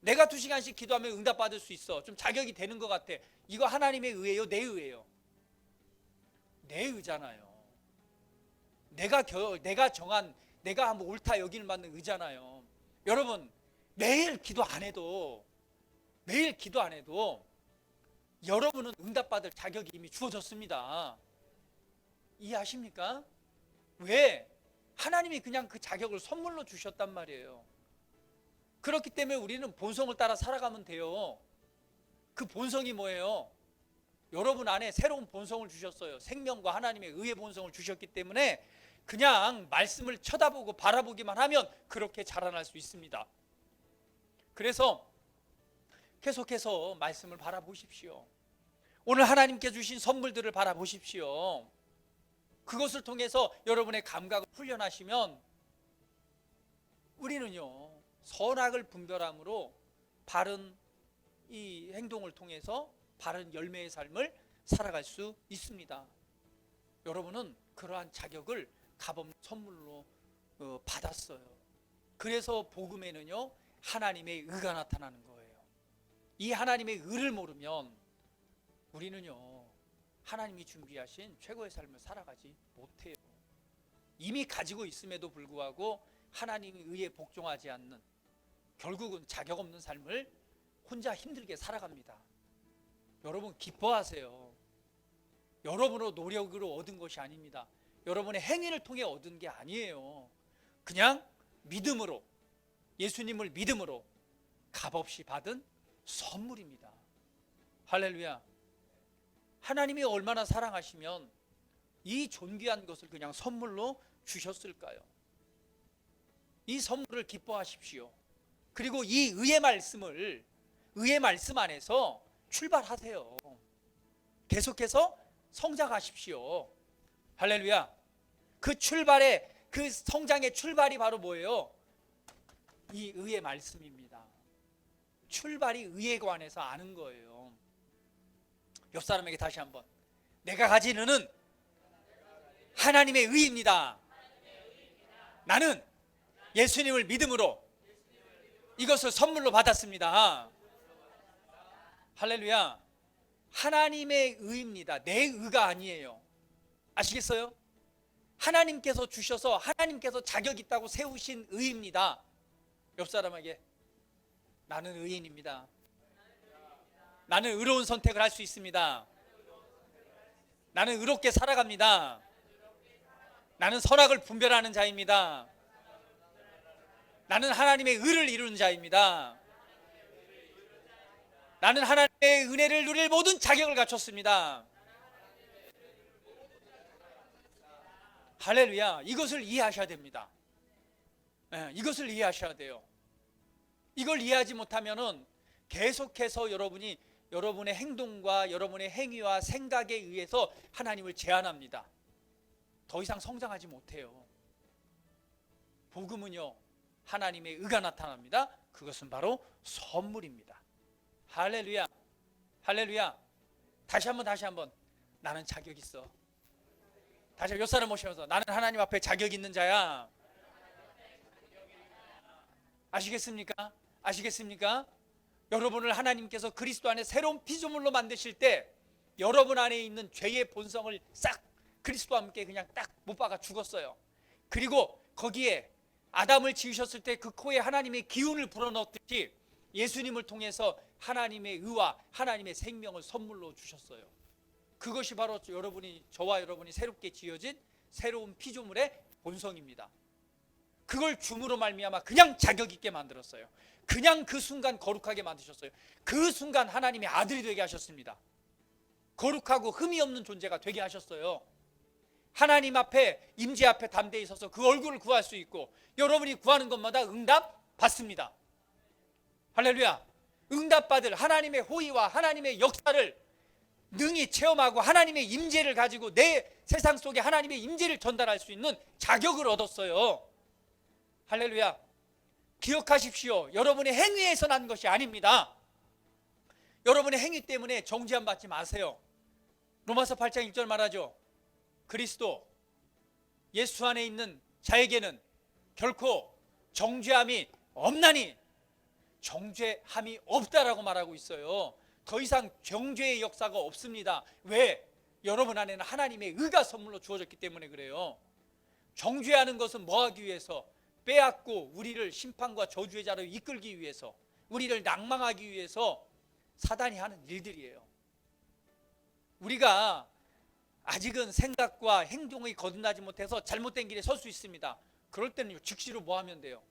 내가 2시간씩 기도하면 응답받을 수 있어, 좀 자격이 되는 것 같아. 이거 하나님의 의예요, 내 의예요? 내 의잖아요. 내가 정한, 내가 한번 옳다 여기를 맞는 의잖아요. 여러분, 매일 기도 안 해도 여러분은 응답받을 자격이 이미 주어졌습니다. 이해하십니까? 왜? 하나님이 그냥 그 자격을 선물로 주셨단 말이에요. 그렇기 때문에 우리는 본성을 따라 살아가면 돼요. 그 본성이 뭐예요? 여러분 안에 새로운 본성을 주셨어요. 생명과 하나님의 의의 본성을 주셨기 때문에 그냥 말씀을 쳐다보고 바라보기만 하면 그렇게 자라날 수 있습니다. 그래서 계속해서 말씀을 바라보십시오. 오늘 하나님께 주신 선물들을 바라보십시오. 그것을 통해서 여러분의 감각을 훈련하시면 우리는요, 선악을 분별함으로 바른 이 행동을 통해서 바른 열매의 삶을 살아갈 수 있습니다. 여러분은 그러한 자격을 값없는 선물로 받았어요. 그래서 복음에는요, 하나님의 의가 나타나는 거예요. 이 하나님의 의를 모르면 우리는요, 하나님이 준비하신 최고의 삶을 살아가지 못해요. 이미 가지고 있음에도 불구하고 하나님의 의에 복종하지 않는, 결국은 자격 없는 삶을 혼자 힘들게 살아갑니다. 여러분 기뻐하세요. 여러분의 노력으로 얻은 것이 아닙니다. 여러분의 행위를 통해 얻은 게 아니에요. 그냥 믿음으로, 예수님을 믿음으로 값없이 받은 선물입니다. 할렐루야. 하나님이 얼마나 사랑하시면 이 존귀한 것을 그냥 선물로 주셨을까요? 이 선물을 기뻐하십시오. 그리고 이 의의 말씀 안에서 출발하세요. 계속해서 성장하십시오. 할렐루야. 그 출발의, 그 성장의 출발이 바로 뭐예요? 이 의의 말씀입니다. 출발이 의에 관해서 아는 거예요. 옆 사람에게 다시 한번, 내가 가진 의는 하나님의 의입니다. 나는 예수님을 믿음으로 이것을 선물로 받았습니다. 할렐루야. 하나님의 의입니다. 내 의가 아니에요. 아시겠어요? 하나님께서 주셔서 하나님께서 자격 있다고 세우신 의입니다. 옆 사람에게, 나는 의인입니다. 나는 의로운 선택을 할 수 있습니다. 나는 의롭게 살아갑니다. 나는 선악을 분별하는 자입니다. 나는 하나님의 의를 이루는 자입니다. 나는 하나님의 은혜를 누릴 모든 자격을 갖췄습니다. 할렐루야. 이것을 이해하셔야 됩니다. 이것을 이해하셔야 돼요. 이걸 이해하지 못하면은 계속해서 여러분의 행동과 여러분의 행위와 생각에 의해서 하나님을 제한합니다. 더 이상 성장하지 못해요. 복음은요, 하나님의 의가 나타납니다. 그것은 바로 선물입니다. 할렐루야. 할렐루야. 다시 한번 나는 자격 있어. 다시 옆 사람 모시면서, 나는 하나님 앞에 자격 있는 자야. 아시겠습니까? 아시겠습니까? 여러분을 하나님께서 그리스도 안에 새로운 피조물로 만드실 때 여러분 안에 있는 죄의 본성을 싹 그리스도와 함께 그냥 딱 못 박아 죽었어요. 그리고 거기에 아담을 지으셨을 때 그 코에 하나님의 기운을 불어넣듯이 예수님을 통해서 하나님의 의와 하나님의 생명을 선물로 주셨어요. 그것이 바로 저와 여러분이 새롭게 지어진 새로운 피조물의 본성입니다. 그걸 줌으로 말미암아 그냥 자격 있게 만들었어요. 그냥 그 순간 거룩하게 만드셨어요. 그 순간 하나님의 아들이 되게 하셨습니다. 거룩하고 흠이 없는 존재가 되게 하셨어요. 하나님 앞에, 임재 앞에 담대히 서서 그 얼굴을 구할 수 있고, 여러분이 구하는 것마다 응답 받습니다. 할렐루야. 응답받을 하나님의 호의와 하나님의 역사를 능히 체험하고 하나님의 임재를 가지고 내 세상 속에 하나님의 임재를 전달할 수 있는 자격을 얻었어요. 할렐루야. 기억하십시오. 여러분의 행위에서 난 것이 아닙니다. 여러분의 행위 때문에 정죄함 받지 마세요. 로마서 8장 1절 말하죠. 그리스도 예수 안에 있는 자에게는 결코 정죄함이 없나니, 정죄함이 없다라고 말하고 있어요. 더 이상 정죄의 역사가 없습니다. 왜? 여러분 안에는 하나님의 의가 선물로 주어졌기 때문에 그래요. 정죄하는 것은 뭐 하기 위해서? 빼앗고 우리를 심판과 저주의 자로 이끌기 위해서, 우리를 낭망하기 위해서 사단이 하는 일들이에요. 우리가 아직은 생각과 행동이 거듭나지 못해서 잘못된 길에 설 수 있습니다. 그럴 때는 즉시로 뭐 하면 돼요?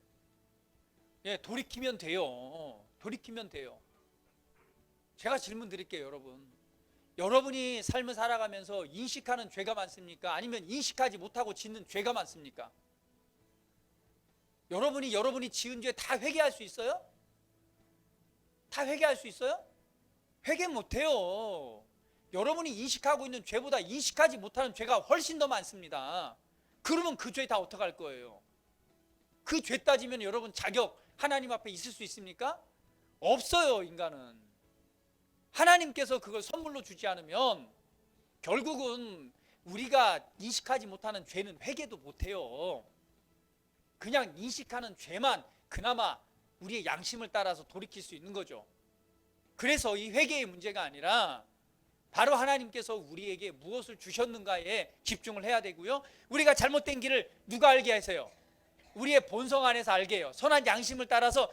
돌이키면 돼요. 돌이키면 돼요. 제가 질문 드릴게요, 여러분. 여러분이 삶을 살아가면서 인식하는 죄가 많습니까? 아니면 인식하지 못하고 짓는 죄가 많습니까? 여러분이 지은 죄 다 회개할 수 있어요? 다 회개할 수 있어요? 회개 못해요. 여러분이 인식하고 있는 죄보다 인식하지 못하는 죄가 훨씬 더 많습니다. 그러면 그 죄 다 어떡할 거예요? 그 죄 따지면 여러분 자격 하나님 앞에 있을 수 있습니까? 없어요. 인간은 하나님께서 그걸 선물로 주지 않으면 결국은 우리가 인식하지 못하는 죄는 회개도 못해요. 그냥 인식하는 죄만 그나마 우리의 양심을 따라서 돌이킬 수 있는 거죠. 그래서 이 회개의 문제가 아니라 바로 하나님께서 우리에게 무엇을 주셨는가에 집중을 해야 되고요. 우리가 잘못된 길을 누가 알게 하세요? 우리의 본성 안에서 알게 해요. 선한 양심을 따라서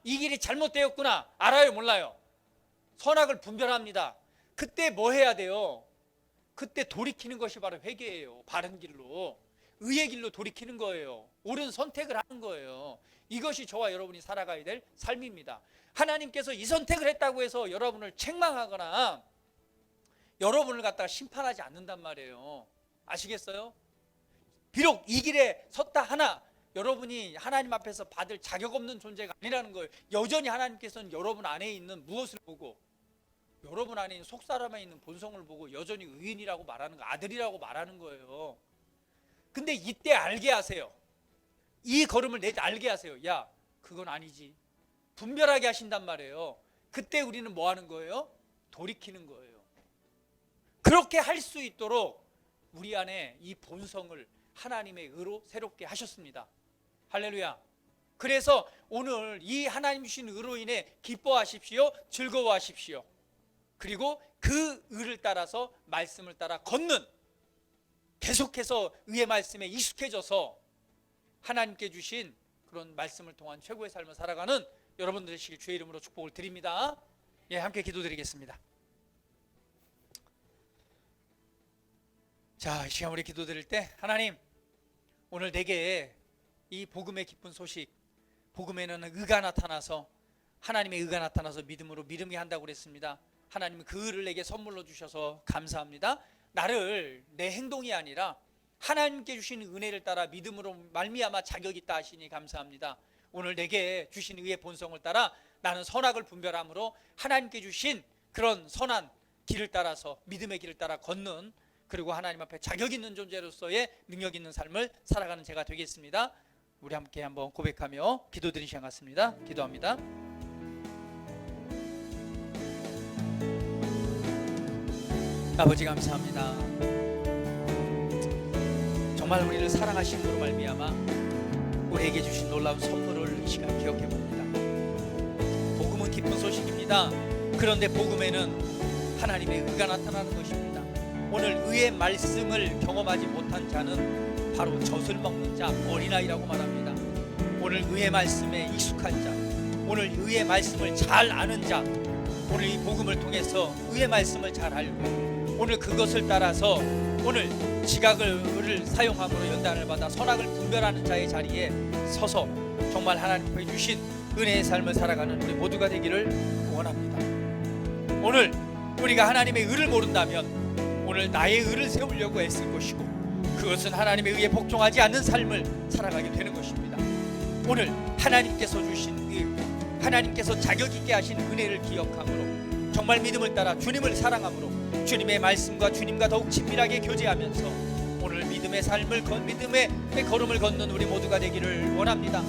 이 길이 잘못되었구나. 알아요? 몰라요? 선악을 분별합니다. 그때 뭐 해야 돼요? 그때 돌이키는 것이 바로 회개예요. 바른 길로, 의의 길로 돌이키는 거예요. 옳은 선택을 하는 거예요. 이것이 저와 여러분이 살아가야 될 삶입니다. 하나님께서 이 선택을 했다고 해서 여러분을 책망하거나 여러분을 갖다가 심판하지 않는단 말이에요. 아시겠어요? 비록 이 길에 섰다 하나 여러분이 하나님 앞에서 받을 자격 없는 존재가 아니라는 거예요. 여전히 하나님께서는 여러분 안에 있는 무엇을 보고, 여러분 안에 있는 속사람에 있는 본성을 보고 여전히 의인이라고 말하는 거, 아들이라고 말하는 거예요. 근데 이때 알게 하세요. 이 걸음을 알게 하세요. 야, 그건 아니지. 분별하게 하신단 말이에요. 그때 우리는 뭐 하는 거예요? 돌이키는 거예요. 그렇게 할 수 있도록 우리 안에 이 본성을 하나님의 의로 새롭게 하셨습니다. 할렐루야. 그래서 오늘 이 하나님 주신 의로 인해 기뻐하십시오. 즐거워하십시오. 그리고 그 의를 따라서 말씀을 따라 걷는, 계속해서 의의 말씀에 익숙해져서 하나님께 주신 그런 말씀을 통한 최고의 삶을 살아가는 여러분들 되시길 주의 이름으로 축복을 드립니다. 함께 기도드리겠습니다. 자, 이 시간 우리 기도드릴 때 하나님, 오늘 내게 이 복음의 기쁜 소식, 복음에는 의가 나타나서, 하나님의 의가 나타나서 믿음으로 믿음이 한다고 그랬습니다. 하나님은 그 의를 내게 선물로 주셔서 감사합니다. 나를 내 행동이 아니라 하나님께 주신 은혜를 따라 믿음으로 말미암아 자격이 있다 하시니 감사합니다. 오늘 내게 주신 의의 본성을 따라 나는 선악을 분별함으로 하나님께 주신 그런 선한 길을 따라서, 믿음의 길을 따라 걷는, 그리고 하나님 앞에 자격 있는 존재로서의 능력 있는 삶을 살아가는 제가 되겠습니다. 우리 함께 한번 고백하며 기도드리는 시간 같습니다. 기도합니다. 아버지 감사합니다. 정말 우리를 사랑하심으로 말미암아 우리에게 주신 놀라운 선물을 이 시간 기억해 봅니다. 복음은 기쁜 소식입니다. 그런데 복음에는 하나님의 의가 나타나는 것입니다. 오늘 의의 말씀을 경험하지 못한 자는 바로 젖을 먹는 자, 어린아이라고 말합니다. 오늘 의의 말씀에 익숙한 자, 오늘 의의 말씀을 잘 아는 자, 오늘 이 복음을 통해서 의의 말씀을 잘 알고 오늘 그것을 따라서 오늘 지각을 사용함으로 연단을 받아 선악을 분별하는 자의 자리에 서서 정말 하나님께 주신 은혜의 삶을 살아가는 우리 모두가 되기를 원합니다. 오늘 우리가 하나님의 의를 모른다면 오늘 나의 의를 세우려고 애쓸 것이고, 그것은 하나님의 의에 복종하지 않는 삶을 살아가게 되는 것입니다. 오늘 하나님께서 주신 의, 하나님께서 자격 있게 하신 은혜를 기억함으로 정말 믿음을 따라 주님을 사랑함으로 주님의 말씀과 주님과 더욱 친밀하게 교제하면서 오늘 믿음의 삶을 믿음의 걸음을 걷는 우리 모두가 되기를 원합니다.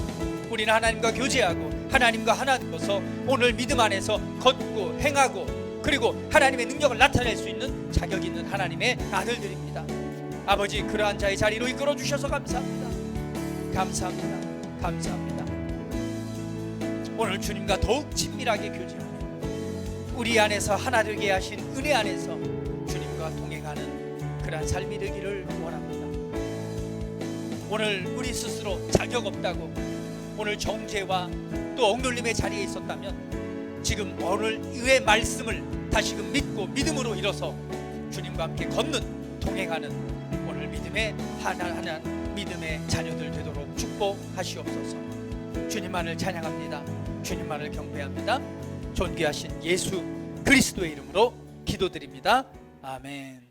우리는 하나님과 교제하고 하나님과 하나 되어서 오늘 믿음 안에서 걷고 행하고 그리고 하나님의 능력을 나타낼 수 있는 자격 있는 하나님의 아들들입니다. 아버지, 그러한 자의 자리로 이끌어 주셔서 감사합니다. 감사합니다. 감사합니다. 오늘 주님과 더욱 친밀하게 교제하며 우리 안에서 하나 되게 하신 은혜 안에서 주님과 동행하는 그러한 삶이 되기를 원합니다. 오늘 우리 스스로 자격 없다고 오늘 정죄와 또 억눌림의 자리에 있었다면 지금 오늘 의의 말씀을 다시금 믿고 믿음으로 일어서 주님과 함께 걷는 동행하는 오늘 믿음의 하나 믿음의 자녀들 되도록 축복하시옵소서. 주님만을 찬양합니다. 주님만을 경배합니다. 존귀하신 예수 그리스도의 이름으로 기도드립니다. 아멘.